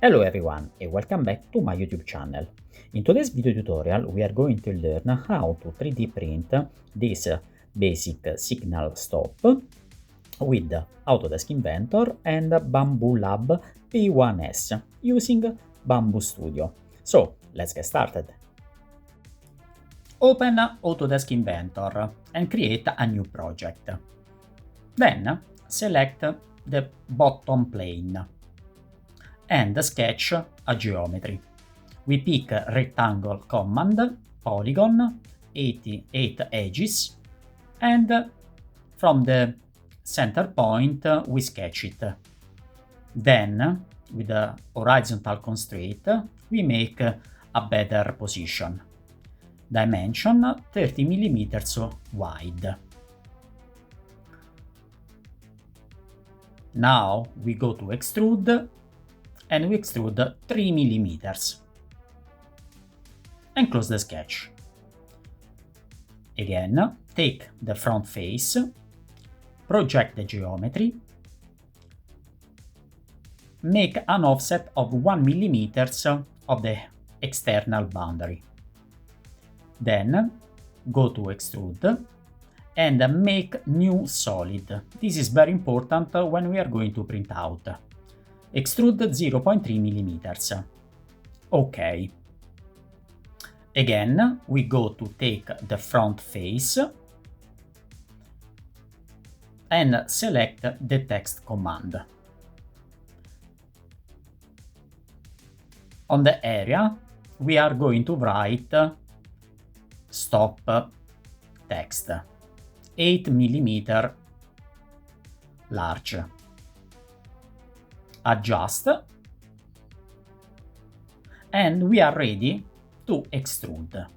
Hello everyone and welcome back to my YouTube channel. In today's video tutorial we are going to learn how to 3D print this basic signal stop with Autodesk Inventor and BambuLab P1S using Bamboo Studio. So let's get started. Open Autodesk Inventor and create a new project. Then select the bottom plane and sketch a geometry. We pick rectangle command, polygon, 88 edges, and from the center point we sketch it. Then, with the horizontal constraint, we make a better position. Dimension 30 mm wide. Now we go to extrude and we extrude 3 mm and close the sketch. Again, take the front face, project the geometry, make an offset of 1 mm of the external boundary. Then go to extrude and make new solid. This is very important when we are going to print out. Extrude 0.3 mm. OK. Again, we go to take the front face and select the text command. On the area, we are going to write stop text, 8 mm large. Adjust, and we are ready to extrude.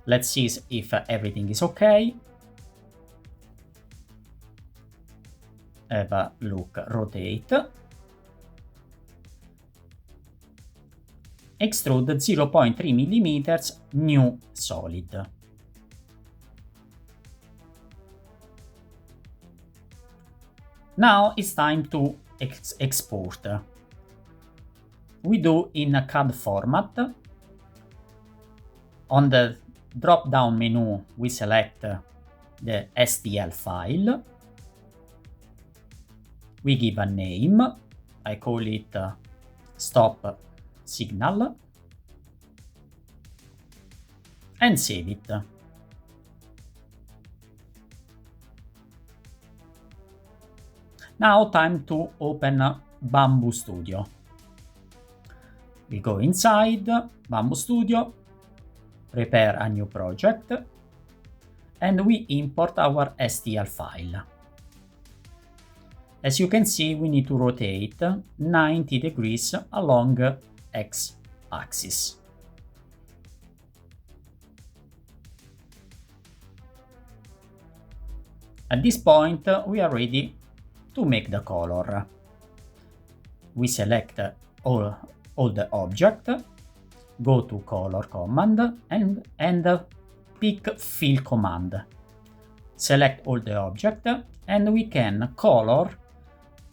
Let's see if everything is okay. Have a look, rotate. Extrude 0.3 mm new solid. Now it's time to export. We do in a CAD format. On the drop-down menu, we select the STL file. We give a name. I call it stop signal. And save it. Now time to open Bamboo Studio. We go inside Bamboo Studio, prepare a new project, and we import our STL file. As you can see, we need to rotate 90 degrees along x-axis. At this point, we are ready to make the color. We select all the object, go to color command and pick fill command. Select all the object and we can color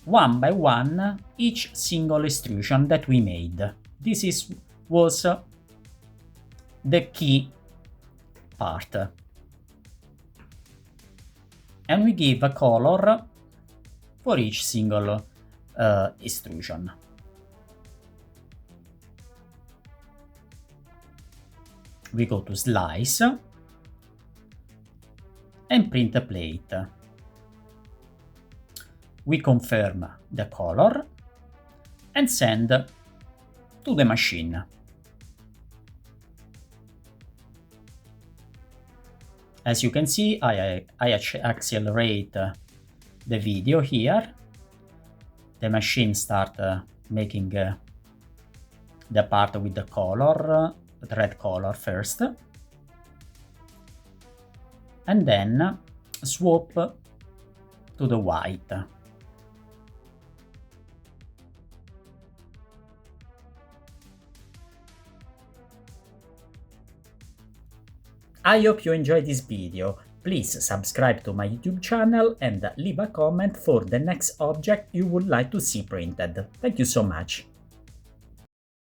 one by one each single extrusion that we made. This was the key part. And we give a color for each single extrusion. We go to slice and print a plate. We confirm the color and send to the machine. As you can see, I accelerate the video here. The machine starts making the part with the color, the red color first, and then swap to the white. I hope you enjoyed this video. Please subscribe to my YouTube channel and leave a comment for the next object you would like to see printed. Thank you so much.